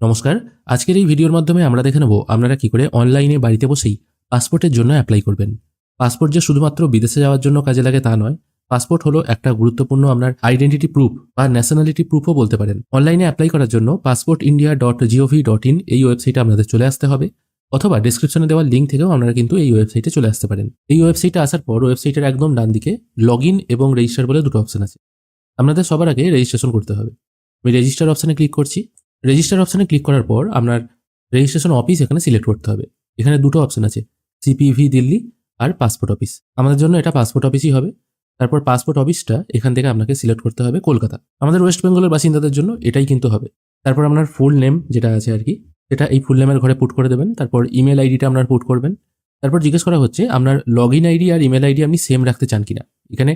নমস্কার। আজকের এই ভিডিওর মাধ্যমে আমরা দেখে নেব আপনারা কি করে অনলাইনে বাড়িতে বসেই পাসপোর্টের জন্য অ্যাপ্লাই করবেন। পাসপোর্ট যে শুধুমাত্র বিদেশে যাওয়ার জন্য কাজে লাগে তা নয়। পাসপোর্ট হলো একটা গুরুত্বপূর্ণ আপনার আইডেন্টিটি প্রুফ বা ন্যাশনালিটি প্রুফও বলতে পারেন। অনলাইনে অ্যাপ্লাই করার জন্য passportindia.gov.in এই ওয়েবসাইটে আপনাদের চলে আসতে হবে, অথবা ডেসক্রিপশনে দেওয়া লিঙ্ক থেকেও আপনারা কিন্তু এই ওয়েবসাইটে চলে আসতে পারেন। এই ওয়েবসাইটে আসার পর ওয়েবসাইটের একদম ডান দিকে লগইন এবং রেজিস্টার বলে দুটো অপশন আছে। আপনাদের সবার আগে রেজিস্ট্রেশন করতে হবে। আমি রেজিস্টার অপশনে ক্লিক করছি। রেজিস্টার অপশনে ক্লিক করার পর আপনার রেজিস্ট্রেশন অফিস এখানে সিলেক্ট করতে হবে। এখানে দুটো অপশন আছে, সিপিভি দিল্লি আর পাসপোর্ট অফিস। আমাদের জন্য এটা পাসপোর্ট অফিসই হবে। তারপর পাসপোর্ট অফিসটা এখান থেকে আপনাকে সিলেক্ট করতে হবে কলকাতা। আমাদের ওয়েস্ট বেঙ্গলের বাসিন্দাদের জন্য এটাই কিন্তু হবে। তারপর আপনার ফুল নেম যেটা আছে আর কি, সেটা এই ফুল নেমের ঘরে পুট করে দেবেন। তারপর ইমেল আইডিটা আপনার পুট করবেন। তারপর জিজ্ঞেস করা হচ্ছে আপনার লগ ইন আইডি আর ইমেল আইডি আপনি সেম রাখতে চান কিনা। এখানে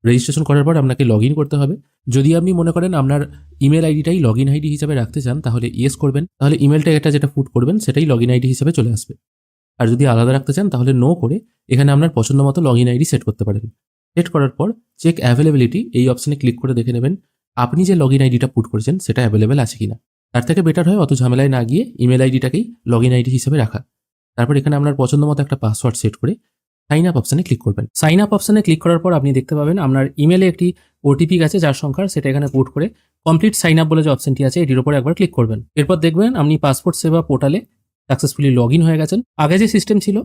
রেজিস্ট্রেশন করার পর আপনাকে লগ ইন করতে হবে। যদি আপনি মনে করেন আপনার ইমেল আইডিটাই লগ ইন আইডি হিসাবে রাখতে চান তাহলে ইয়েস করবেন, তাহলে ইমেলটা এটা যেটা পুট করবেন সেটাই লগ ইন আইডি হিসাবে চলে আসবে। আর যদি আলাদা রাখতে চান তাহলে নো করে এখানে আপনার পছন্দ মতো লগ ইন আইডি সেট করতে পারেন। সেট করার পর চেক অ্যাভেলেবিলিটি এই অপশনে ক্লিক করে দেখে নেবেন আপনি যে লগ ইন আইডিটা পুট করেছেন সেটা অ্যাভেলেবেল আছে কিনা। তার থেকে বেটার হয় অত ঝামেলায় না গিয়ে ইমেল আইডিটাকেই লগ ইন আইডি হিসেবে রাখা। তারপর এখানে আপনার পছন্দ মতো একটা পাসওয়ার্ড সেট করে সাইন আপ অপশনে ক্লিক করবেন। সাইন আপ অপশনে ক্লিক করার পর আপনি দেখতে পাবেন আপনার ইমেলে একটি ওটিপি গেছে যার সংখ্যা, সেটা এখানে পুট করে কমপ্লিট সাইন আপ বলে যে অপশনটি আছে এটির উপর একবার ক্লিক করবেন। এরপর দেখবেন আপনি পাসপোর্ট সেবা পোর্টালে সাকসেসফুলি লগ ইন হয়ে গেছেন। আগে যে সিস্টেম ছিল,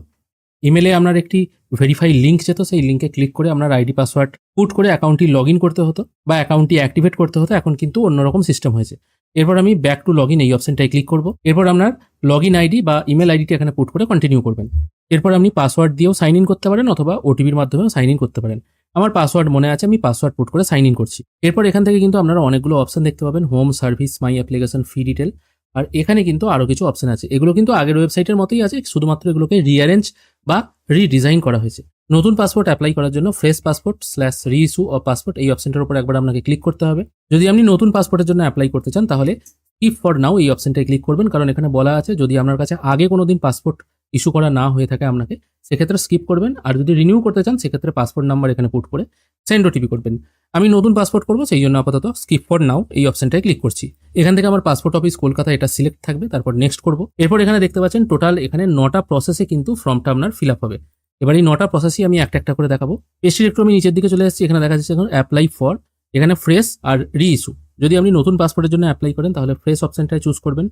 ইমেলে আপনার একটি ভেরিফাই লিঙ্ক যেত, সেই লিঙ্কে ক্লিক করে আপনার আইডি পাসওয়ার্ড পুট করে অ্যাকাউন্টটি লগ ইন করতে হতো বা অ্যাকাউন্টটি অ্যাক্টিভেট করতে হতো। এখন কিন্তু অন্যরকম সিস্টেম হয়েছে। এরপর আমি ব্যাক টু লগ ইন এই অপশনটায় ক্লিক করব। এরপর আপনার লগ ইন আইডি বা ইমেল আইডিটি এখানে পুট করে কন্টিনিউ করবেন। এরপর আপনি পাসওয়ার্ড দিয়েও সাইন ইন করতে পারেন অথবা ওটিপির মাধ্যমেও সাইন ইন করতে পারেন। আমার পাসওয়ার্ড মনে আছে, আমি পাসওয়ার্ড পুট করে সাইন ইন করছি। এরপর এখান থেকে কিন্তু আপনারা অনেকগুলো অপশন দেখতে পাবেন, home, service, my application, fee detail. আর এখানে কিন্তু আরও কিছু অপশন আছে। এগুলো কিন্তু আগের ওয়েবসাইটের মতোই আছে, শুধুমাত্র এগুলোকে রিঅ্যারেঞ্জ বা রিডিজাইন করা হয়েছে। নতুন পাসপোর্ট অ্যাপ্লাই করার জন্য fresh passport / reissue of passport এই অপশনটার উপর একবার আপনাকে ক্লিক করতে হবে। যদি আপনি নতুন পাসপোর্টের জন্য অ্যাপ্লাই করতে চান তাহলে স্কিপ ফর নাও এই অপশনটায় ক্লিক করবেন, কারণ এখানে বলা আছে যদি আপনার কাছে আগে কোনোদিন পাসপোর্ট ইস্যু করা না হয়ে থাকে আপনাকে, সেক্ষেত্রে স্কিপ করবেন। আর যদি রিনিউ করতে চান সেক্ষেত্রে পাসপোর্ট নাম্বার এখানে পুট করে সেন্ড ওটিপি করবেন। আমি নতুন পাসপোর্ট করবো, সেই জন্য আপাতত স্কিপ ফর নাও এই অপশনটায় ক্লিক করছি। এখান থেকে আমার পাসপোর্ট অফিস কলকাতা এটা সিলেক্ট থাকবে, তারপর নেক্সট করব। এরপর এখানে দেখতে পাচ্ছেন টোটাল এখানে 9টা প্রসেসে কিন্তু ফর্মটা আপনার ফিল আপ হবে। এবার এই 9টা প্রসেসই আমি একটা একটা করে দেখাবো। পেজটির একটু আমি নিচের দিকে চলে এসেছি, এখানে দেখা যাচ্ছে এখন অ্যাপ্লাই ফর, এখানে ফ্রেশ আর রিইস্যু। যদি আপনি নতুন পাসপোর্টের জন্য অ্যাপ্লাই করেন তাহলে ফ্রেশ অপশনটায় চুজ করবেন।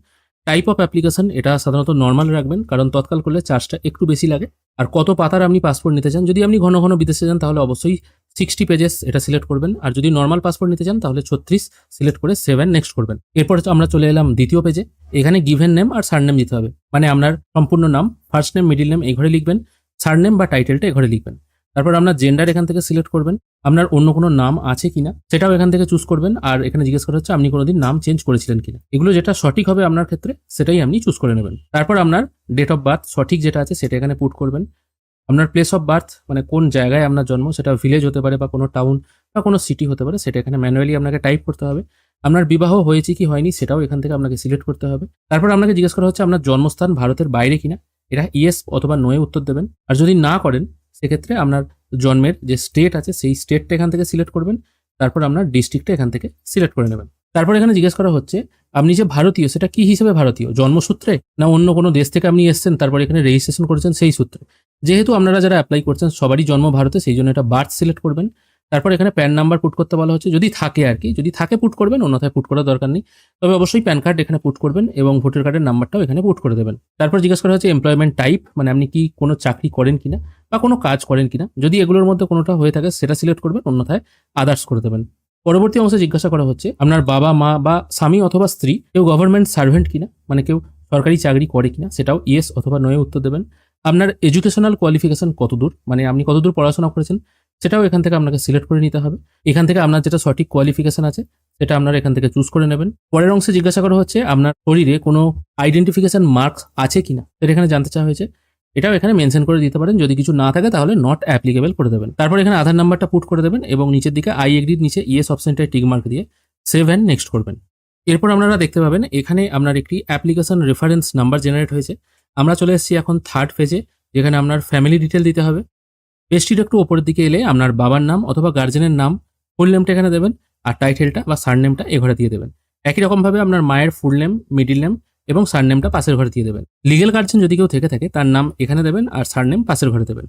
টাইপ অফ অ্যাপ্লিকেশন এটা সাধারণত নর্মাল রাখবেন, কারণ তৎকাল করলে চার্জটা একটু বেশি লাগে। আর কত পাতার আপনি পাসপোর্ট নিতে চান, যদি আপনি ঘন ঘন বিদেশে যান তাহলে অবশ্যই 60 পেজেস এটা সিলেক্ট করবেন। আর যদি নর্মাল পাসপোর্ট নিতে চান তাহলে 36 সিলেক্ট করে 7 নেক্সট করবেন। এরপর আমরা চলে এলাম দ্বিতীয় পেজে। এখানে গিভেন নেম আর সারনেম দিতে হবে, মানে আপনার সম্পূর্ণ নাম, ফার্স্ট নেম, মিডিল নেম এই ঘরে লিখবেন, সারনেম বা টাইটেলটা এই ঘরে লিখবেন। তারপর আপনার জেন্ডার এখান থেকে সিলেক্ট করবেন, আপনার অন্য কোনো নাম আছে কিনা সেটাও এখান থেকে চুজ করবেন। আর এখানে জিজ্ঞেস করা হচ্ছে আপনি কোনোদিন নাম চেঞ্জ করেছিলেন কিনা, এগুলো যেটা সঠিক হবে আপনার ক্ষেত্রে সেটাই আপনি চুজ করে নেবেন। তারপর আপনার ডেট অফ বার্থ সঠিক যেটা আছে সেটা এখানে পুট করবেন। আপনার প্লেস অফ বার্থ মানে কোন জায়গায় আপনার জন্ম, সেটা ভিলেজ হতে পারে বা কোনো টাউন বা কোনো সিটি হতে পারে, সেটা এখানে ম্যানুয়ালি আপনাকে টাইপ করতে হবে। আপনার বিবাহ হয়েছে কি হয়নি সেটাও এখান থেকে আপনাকে সিলেক্ট করতে হবে। তারপর আপনাকে জিজ্ঞেস করা হচ্ছে আপনার জন্মস্থান ভারতের বাইরে কিনা, এটা ইয়েস অথবা নোয়ে উত্তর দেবেন। আর যদি না করেন সেক্ষেত্রে আপনার জন্মের যে স্টেট আছে সেই স্টেটটা এখান থেকে সিলেক্ট করবেন। তারপর আপনার ডিস্ট্রিক্টটা এখান থেকে সিলেক্ট করে নেবেন। তারপর এখানে জিজ্ঞেস করা হচ্ছে আপনি যে ভারতীয় সেটা কি হিসেবে ভারতীয়, জন্মসূত্রে না অন্য কোনো দেশ থেকে আপনি এসেছেন তারপর এখানে রেজিস্ট্রেশন করেছেন সেই সূত্রে। যেহেতু আপনারা যারা অ্যাপ্লাই করছেন সবারই জন্ম ভারতে, সেই জন্য এটা বার্থ সিলেক্ট করবেন। তারপর এখানে প্যান নাম্বার পুট করতে বলা হচ্ছে, যদি থাকে আর কি, যদি থাকে পুট করবেন, অন্যথায় পুট করার দরকার নেই। তবে অবশ্যই প্যান কার্ড এখানে পুট করবেন এবং ভোটার কার্ডের নাম্বারটাও এখানে পুট করে দেবেন। তারপর জিজ্ঞেস করা হচ্ছে এমপ্লয়মেন্ট টাইপ, মানে আপনি কি কোনো চাকরি করেন কিনা বা কোনো কাজ করেন কিনা। যদি এগুলোর মধ্যে কোনোটা হয়ে থাকে সেটা সিলেক্ট করবেন, অন্যথায় আদার্স করে দেবেন। পরবর্তী অংশে জিজ্ঞাসা করা হচ্ছে আপনার বাবা মা বা স্বামী অথবা স্ত্রী কেউ গভর্নমেন্ট সার্ভেন্ট কিনা, মানে কেউ সরকারি চাকরি করে কিনা, সেটাও ইয়েস অথবা নোয়ে উত্তর দেবেন। আপনার এডুকেশনাল কোয়ালিফিকেশন কতদূর, মানে আপনি কতদূর পড়াশোনা করেছেন সেটাও এখান থেকে আপনাকে সিলেক্ট করে নিতে হবে। এখান থেকে আপনার যেটা সঠিক কোয়ালিফিকেশন আছে সেটা আপনারা এখান থেকে চুজ করে নেবেন। পরের অংশে জিজ্ঞাসা করা হচ্ছে আপনার শরীরে কোনো আইডেন্টিফিকেশন মার্কস আছে কিনা, সেটা এখানে জানতে চাওয়া হয়েছে। এটাও এখানে মেনশন করে দিতে পারেন, যদি কিছু না থাকে তাহলে নট অ্যাপ্লিকেবল করে দেবেন। তারপর এখানে আধার নাম্বারটা পুট করে দেবেন এবং নিচের দিকে আই এগ্রির নিচে ইয়েস অপশনটায় টিক মার্ক দিয়ে সেভ অ্যান্ড নেক্সট করবেন। এরপর আপনারা দেখতে পাবেন এখানে আপনার একটি অ্যাপ্লিকেশন রেফারেন্স নাম্বার জেনারেট হয়েছে। আমরা চলে এসেছি এখন থার্ড ফেজে, যেখানে আপনার ফ্যামিলি ডিটেল দিতে হবে। পেজটির একটু ওপরের দিকে এলে আপনার বাবার নাম অথবা গার্জেনের নাম, ফুল নেমটা এখানে দেবেন আর টাইটেলটা বা সারনেমটা এ ঘরে দিয়ে দেবেন। একই রকমভাবে আপনার মায়ের ফুল নেম, মিডিল নেম এবং সারনেমটা পাশের ঘরে দিয়ে দেবেন। লিগ্যাল গার্জিয়ান যদি কেউ থেকে থাকে তার নাম এখানে দেবেন আর সারনেম পাশের ঘরে দেবেন।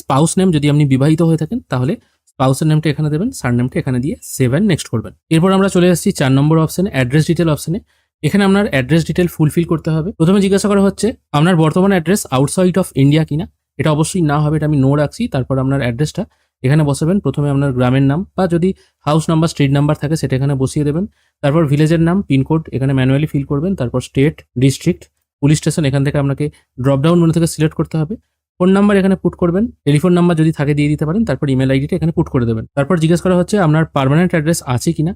স্পাউস নেম যদি আপনি বিবাহিত হয়ে থাকেন তাহলে স্পাউসের নেমটা এখানে দেবেন, সারনেমটা এখানে দিয়ে সেভ অ্যান্ড নেক্সট করবেন। এরপর আমরা চলে আসছি 4 নম্বর অপশনে, অ্যাড্রেস ডিটেল অপশনে। এখানে আপনার অ্যাড্রেস ডিটেল ফুলফিল করতে হবে। প্রথমে জিজ্ঞাসা করা হচ্ছে আপনার বর্তমান অ্যাড্রেস আউটসাইড অফ ইন্ডিয়া কিনা। এটা অবশ্যই না হবে, এটা আমি নো রাখছি। তারপর আপনার অ্যাড্রেসটা এখানে বসাবেন। প্রথমে আপনার গ্রামের নাম বা যদি হাউস নাম্বার, স্ট্রিট নাম্বার থাকে সেটা এখানে বসিয়ে দেবেন। তারপর ভিলেজের নাম, পিনকোড এখানে ম্যানুয়ালি ফিল করবেন। তারপর স্টেট, ডিস্ট্রিক্ট, পুলিশ স্টেশন এখান থেকে আপনাকে ড্রপডাউন মেনু থেকে সিলেক্ট করতে হবে। ফোন নাম্বার এখানে পুট করবেন, টেলিফোন নাম্বার যদি থাকে দিয়ে দিতে পারেন। তারপর ইমেল আইডিটা এখানে পুট করে দেবেন। তারপর জিজ্ঞেস করা হচ্ছে আপনার পার্মানেন্ট অ্যাড্রেস আছে কিনা।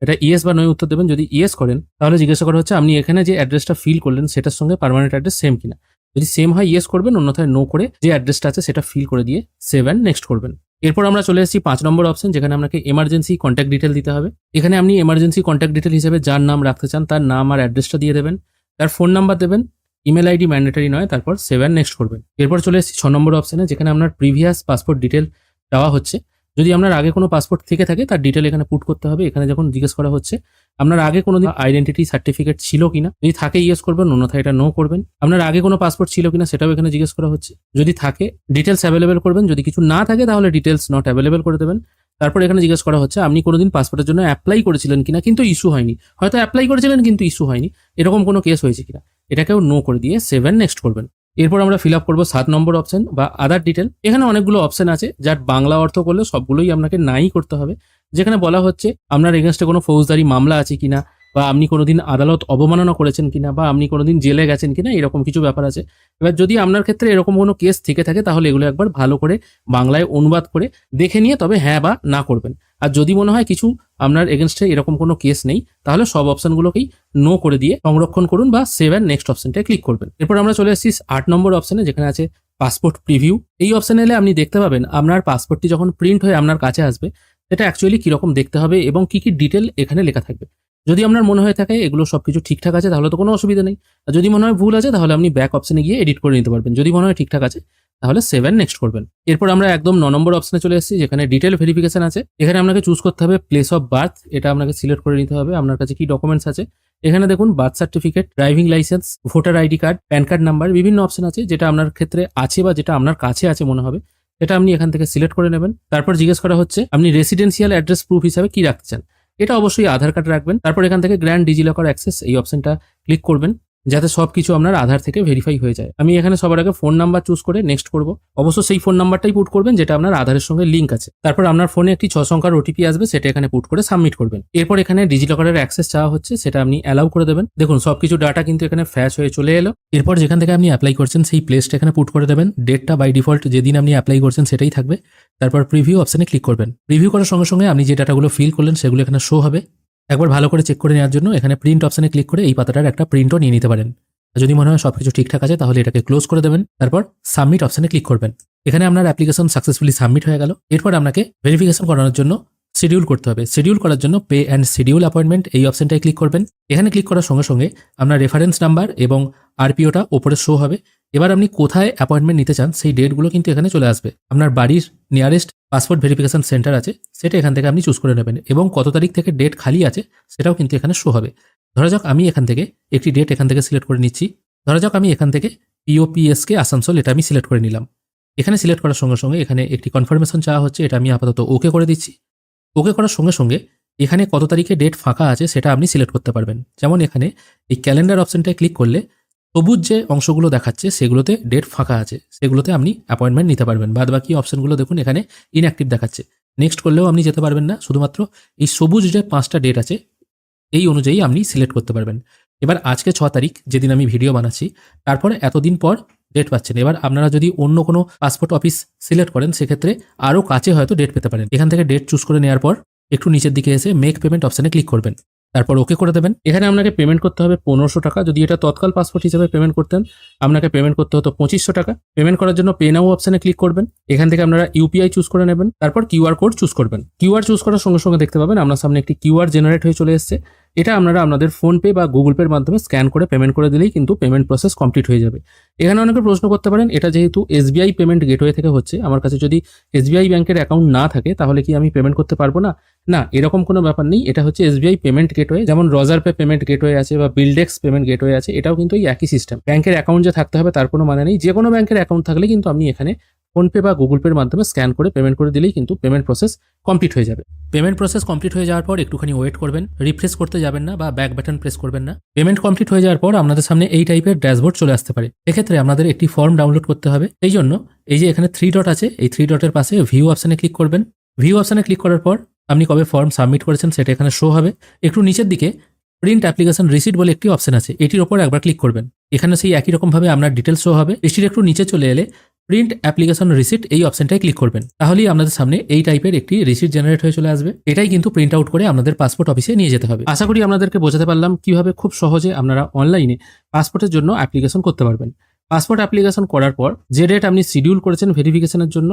এটা ইয়েস বা নয় উত্তর দেবেন। যদি ইয়েস করেন তাহলে জিজ্ঞাসা করা হচ্ছে আপনি এখানে যে অ্যাড্রেসটা ফিল করলেন সেটার সঙ্গে পার্মানেন্ট অ্যাড্রেস সেম কিনা। যদি সেম হয় ইয়েস করবেন, অন্যথায় নো করে যে অ্যাড্রেসটা আছে সেটা ফিল করে দিয়ে সেভ অ্যান্ড নেক্সট করবেন। এরপর আমরা চলে এসেছি 5 নম্বর অপশন, যেখানে আপনাকে এমার্জেন্সি কন্ট্যাক্ট ডিটেল দিতে হবে। এখানে আপনি এমার্জেন্সি কন্ট্যাক্ট ডিটেল হিসেবে যার নাম রাখতে চান তার নাম আর অ্যাড্রেসটা দিয়ে দেবেন, তার ফোন নাম্বার দেবেন, ইমেল আইডি ম্যান্ডেটারি নয়, তারপর সেভ অ্যান্ড নেক্সট করবেন। এরপর চলে এসেছি 6 নম্বর অপশনে, যেখানে আপনার প্রিভিয়াস পাসপোর্ট ডিটেল দেওয়া হচ্ছে। যদি আপনার আগে কোনো পাসপোর্ট থেকে থাকে তার ডিটেল এখানে পুট করতে হবে। এখানে যখন জিজ্ঞেস করা হচ্ছে আপনার আগে কোনো আইডেন্টিটি সার্টিফিকেট ছিল কিনা, যদি থাকে ইয়েস করবেন, অন্যথায় এটা নো করবেন। আপনার আগে কোনো পাসপোর্ট ছিল কিনা সেটাও এখানে জিজ্ঞেস করা হচ্ছে। যদি থাকে ডিটেলস অ্যাভেলেবেল করবেন, যদি কিছু না থাকে তাহলে ডিটেলস নট অ্যাভেলেবেল করে দেবেন। তারপর এখানে জিজ্ঞেস করা হচ্ছে আপনি কোনোদিন পাসপোর্টের জন্য অ্যাপ্লাই করেছিলেন কিনা কিন্তু ইস্যু হয়নি। হয়তো অ্যাপ্লাই করেছিলেন কিন্তু ইস্যু হয়নি, এরকম কোনো কেস হয়েছে কিনা, এটাকেও নো করে দিয়ে সেভ অ্যান্ড নেক্সট করবেন। এরপর আমরা ফিল আপ করবো 7 নম্বর অপশন বা আদার ডিটেল। এখানে অনেকগুলো অপশন আছে যার বাংলা অর্থ করলে সবগুলোই আপনাকে নাই করতে হবে। যেখানে বলা হচ্ছে আপনার এগেনস্টে কোনো ফৌজদারি মামলা আছে কিনা, বা আপনি কোনোদিন আদালত অবমাননা করেছেন কিনা, বা আপনি কোনোদিন জেলে গেছেন কিনা, এরকম কিছু ব্যাপার আছে। এবার যদি আপনার ক্ষেত্রে এরকম কোনো কেস থেকে থাকে তাহলে এগুলো একবার ভালো করে বাংলায় অনুবাদ করে দেখে নিয়ে তবে হ্যাঁ বা না করবেন। আর যদি মনে হয় কিছু আপনার এগেনস্টে এরকম কোনো কেস নেই তাহলে সব অপশনগুলোকেই নো করে দিয়ে সংরক্ষণ করুন বা সেভ অ্যান্ড নেক্সট অপশনটায় ক্লিক করবেন। এরপর আমরা চলে এসেছি 8 নম্বর অপশনে, যেখানে আছে পাসপোর্ট প্রিভিউ। এই অপশনে এলে আপনি দেখতে পাবেন আপনার পাসপোর্টটি যখন প্রিন্ট হয়ে আপনার কাছে আসবে সেটা অ্যাকচুয়ালি কিরকম দেখতে হবে এবং কি কি ডিটেল এখানে লেখা থাকবে। যদি আপনার মনে হয়ে থাকে এগুলো সবকিছু ঠিকঠাক আছে তাহলে তো কোনো অসুবিধা নেই। আর যদি মনে হয় ভুল আছে তাহলে আপনি ব্যাক অপশনে গিয়ে এডিট করে নিতে পারবেন। যদি মনে হয় ঠিকঠাক আছে তাহলে সেভ অ্যান্ড নেক্সট করবেন। এরপর আমরা একদম 9 নম্বর অপশনে চলে এসেছি, যেখানে ডিটেল ভেরিফিকেশন আছে। এখানে আপনাকে চুজ করতে হবে প্লেস অফ বার্থ, এটা আপনাকে সিলেক্ট করে নিতে হবে আপনার কাছে কি ডকুমেন্টস আছে। এখানে দেখুন birth certificate, driving licence, voter ID card, pan card number, বিভিন্ন অপশন আছে। যেটা আপনার ক্ষেত্রে আছে বা যেটা আপনার কাছে আছে মনে হবে সেটা আপনি এখান থেকে সিলেক্ট করে নেবেন। তারপর জিজ্ঞেস করা হচ্ছে আপনি রেসিডেন্সিয়াল অ্যাড্রেস প্রুফ হিসাবে কি রাখতে চান। এটা অবশ্যই আধার কার্ড রাখবেন। তারপর এখান থেকে গ্র্যান্ড ডিজিলকার অ্যাক্সেস এই অপশনটা ক্লিক করবেন যাতে সবকিছু আপনার আধার থেকে ভেরিফাই হয়ে যায়। আমি এখানে সবার আগে ফোন নাম্বার চুজ করে নেক্সট করব। অবশ্য সেই ফোন নাম্বারটাই পুট করবেন যেটা আপনার আধারের সঙ্গে লিঙ্ক আছে। তারপর আপনার ফোনে একটি 6 সংখ্যার ওটিপি আসবে, সেটা এখানে পুট করে সাবমিট করবেন। এরপর এখানে ডিজিলকারের অ্যাক্সেস চাওয়া হচ্ছে, সেটা আপনি অ্যালাউ করে দেবেন। দেখুন সবকিছু ডাটা কিন্তু এখানে ফ্ল্যাশ হয়ে চলে এলো। এরপর যেখান থেকে আপনি অ্যাপ্লাই করছেন সেই প্লেসটা এখানে পুট করে দেবেন। ডেটটা বাই ডিফল্ট যেদিন আপনি অ্যাপ্লাই করছেন সেটাই থাকবে। তারপর প্রিভিউ অপশনে ক্লিক করবেন। প্রিভিউ করার সঙ্গে সঙ্গে আপনি যে ডাটাগুলো ফিল করলেন সেগুলো এখানে শো হবে। একবার ভালো করে চেক করে নেওয়ার জন্য এখানে প্রিন্ট অপশনে ক্লিক করে এই পাতাটার একটা প্রিন্টও নিয়ে নিতে পারেন। যদি মনে হয় সবকিছু ঠিকঠাক আছে তাহলে এটাকে ক্লোজ করে দেবেন। তারপর সাবমিট অপশনে ক্লিক করবেন। এখানে আপনার অ্যাপ্লিকেশন সাকসেসফুলি সাবমিট হয়ে গেল। এরপর আপনাকে ভেরিফিকেশন করানোর জন্য শিডিউল করতে হবে। শিডিউল করার জন্য পে অ্যান্ড শিডিউল অ্যাপয়েন্টমেন্ট এই অপশনটায় ক্লিক করবেন। এখানে ক্লিক করার সঙ্গে সঙ্গে আপনার রেফারেন্স নাম্বার এবং আরপিওটা ওপরে শো হবে। এবার আপনি কোথায় অ্যাপয়েন্টমেন্ট নিতে চান সেই ডেটগুলো কিন্তু এখানে চলে আসবে। আপনার বাড়ির নিয়ারেস্ট পাসপোর্ট ভেরিফিকেশন সেন্টার আছে সেটা এখান থেকে আপনি চুজ করে নেবেন এবং কত তারিখ থেকে ডেট খালি আছে সেটাও কিন্তু এখানে শো হবে। ধরা যাক আমি এখান থেকে একটি ডেট এখান থেকে সিলেক্ট করে নিচ্ছি। ধরা যাক আমি এখান থেকে পিওপিএসকে আসানসোল এটা আমি সিলেক্ট করে নিলাম। এখানে সিলেক্ট করার সঙ্গে সঙ্গে এখানে একটি কনফার্মেশন চাওয়া হচ্ছে, এটা আমি আপাতত ওকে করে দিচ্ছি। ওকে করার সঙ্গে সঙ্গে এখানে কত তারিখে ডেট ফাঁকা আছে সেটা আপনি সিলেক্ট করতে পারবেন। যেমন এখানে এই ক্যালেন্ডার অপশনটায় ক্লিক করলে সবুজ যে অংশগুলো দেখাচ্ছে সেগুলোতে ডেট ফাঁকা আছে, সেগুলোতে আপনি অ্যাপয়েন্টমেন্ট নিতে পারবেন। বাদ বাকি অপশনগুলো দেখুন এখানে ইনঅ্যাক্টিভ দেখাচ্ছে, নেক্সট করলেও আপনি যেতে পারবেন না। শুধুমাত্র এই সবুজ যে 5টা ডেট আছে এই অনুযায়ী আপনি সিলেক্ট করতে পারবেন। এবার আজকে 6 তারিখ যেদিন আমি ভিডিও বানাচ্ছি, তারপরে এতদিন পর ডেট পাচ্ছেন। এবার আপনারা যদি অন্য কোনো পাসপোর্ট অফিস সিলেক্ট করেন সেক্ষেত্রে আরও কাছে হয়তো ডেট পেতে পারেন। এখান থেকে ডেট চুজ করে নেওয়ার পর একটু নিচের দিকে এসে মেক পেমেন্ট অপশানে ক্লিক করবেন। তারপর ওকে করে দেবেন। এখানে আপনাকে পেমেন্ট করতে হবে 1500 টাকা। যদি এটা তৎকাল পাসপোর্ট হিসেবে পেমেন্ট করতেন আপনাকে পেমেন্ট করতে হতো 2500 টাকা। পেমেন্ট করার জন্য পে নাও অপশানে ক্লিক করবেন। এখান থেকে আপনারা ইউপিআই চুজ করে নেবেন। তারপর কিউআর কোড চুজ করবেন। কিউআর চুজ করার সঙ্গে সঙ্গে দেখতে পাবেন আপনার সামনে একটি কিউআর জেনারেট হয়ে চলে এসেছে। এটা আপনারা আপনাদের ফোনপে বা গুগল পের মাধ্যমে স্ক্যান করে পেমেন্ট করে দিলেই কিন্তু পেমেন্ট প্রসেস কমপ্লিট হয়ে যাবে। এখানে অনেকে প্রশ্ন করতে পারেন, এটা যেহেতু এসবিআই পেমেন্ট গেটওয়ে থেকে হচ্ছে, আমার কাছে যদি এসবিআই ব্যাংকের অ্যাকাউন্ট না থাকে তাহলে কি আমি পেমেন্ট করতে পারবো না? না, এরকম কোনো ব্যাপার নেই। এটা হচ্ছে এসবিআই পেমেন্ট গেটওয়ে, যেমন রজার পে পেমেন্ট গেটওয়ে আছে বা বিলডেক্স পেমেন্ট গেটওয়ে আছে, এটাও কিন্তু এই একই সিস্টেম। ব্যাংকের অ্যাকাউন্ট যে থাকতে হবে তার কোনো মানে নেই। যে কোনো ব্যাংকের অ্যাকাউন্ট থাকলে কিন্তু আপনি এখানে ফোনপে বা গুগল পের মাধ্যমে স্ক্যান করে পেমেন্ট করে দিলেই কিন্তু পেমেন্ট প্রসেস কমপ্লিট হয়ে যাবে। পেমেন্ট প্রসেস কমপ্লিট হয়ে যাওয়ার পর একটুখানি ওয়েট করবেন, রিফ্রেশ করতে যাবেন না বা ব্যাক বাটন প্রেস করবেন না। পেমেন্ট কমপ্লিট হয়ে যাওয়ার পর আপনাদের সামনে এই টাইপের ড্যাশবোর্ড চলে আসতে পারে। এক্ষেত্রে আপনাদের একটি ফর্ম ডাউনলোড করতে হবে। এই জন্য এই যে এখানে 3 ডট আছে, এই 3 ডটের পাশে ভিউ অপশনে ক্লিক করবেন। ভিউ অপশনে ক্লিক করার পর আপনি কবে ফর্ম সাবমিট করেছেন সেটা এখানে শো হবে। একটু নিচের দিকে প্রিন্ট অ্যাপ্লিকেশন রিসিট বলে একটি অপশন আছে, এটির ওপর একবার ক্লিক করবেন। এখানে সেই একই রকমভাবে আপনার ডিটেলস শো হবে। এটির একটু নিচে চলে এলে প্রিন্ট অ্যাপ্লিকেশন রিসিট এই অপশনটায় ক্লিক করবেন। তাহলেই আপনাদের সামনে এই টাইপের একটি রিসিট জেনারেট হয়ে চলে আসবে। এটাই কিন্তু প্রিন্ট আউট করে আপনাদের পাসপোর্ট অফিসে নিয়ে যেতে হবে। আশা করি আপনাদেরকে বোঝাতে পারলাম কিভাবে খুব সহজে আপনারা অনলাইনে পাসপোর্টের জন্য অ্যাপ্লিকেশন করতে পারবেন। পাসপোর্ট অ্যাপ্লিকেশন করার পর যে ডেট আপনি শিডিউল করেছেন ভেরিফিকেশনের জন্য,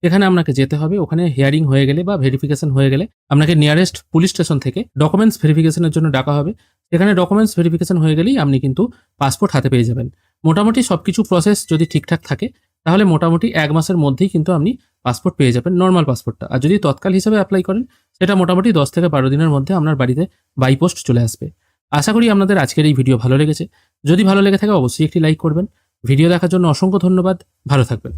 এখানে আপনাকে যেতে হবে। ওখানে হিয়ারিং হয়ে গেলে বা ভেরিফিকেশন হয়ে গেলে আপনাকে নিয়ারেস্ট পুলিশ স্টেশন থেকে ডকুমেন্টস ভেরিফিকেশনের জন্য ডাকা হবে। এখানে ডকুমেন্টস ভেরিফিকেশন হয়ে গেলেই আপনি কিন্তু পাসপোর্ট হাতে পেয়ে যাবেন। মোটামুটি সবকিছু প্রসেস যদি ঠিকঠাক থাকে তাহলে মোটামুটি 1 মাসের মধ্যেই কিন্তু আপনি পাসপোর্ট পেয়ে যাবেন, নর্মাল পাসপোর্টটা। আর যদি তৎকাল হিসেবে অ্যাপ্লাই করেন সেটা মোটামুটি 10 থেকে 12 দিনের মধ্যে আপনার বাড়িতে বাই পোস্ট চলে আসবে। আশা করি আপনাদের আজকের এই ভিডিও ভালো লেগেছে। যদি ভালো লেগে থাকে অবশ্যই একটি লাইক করবেন। ভিডিও দেখার জন্য অসংখ্য ধন্যবাদ। ভালো থাকবেন।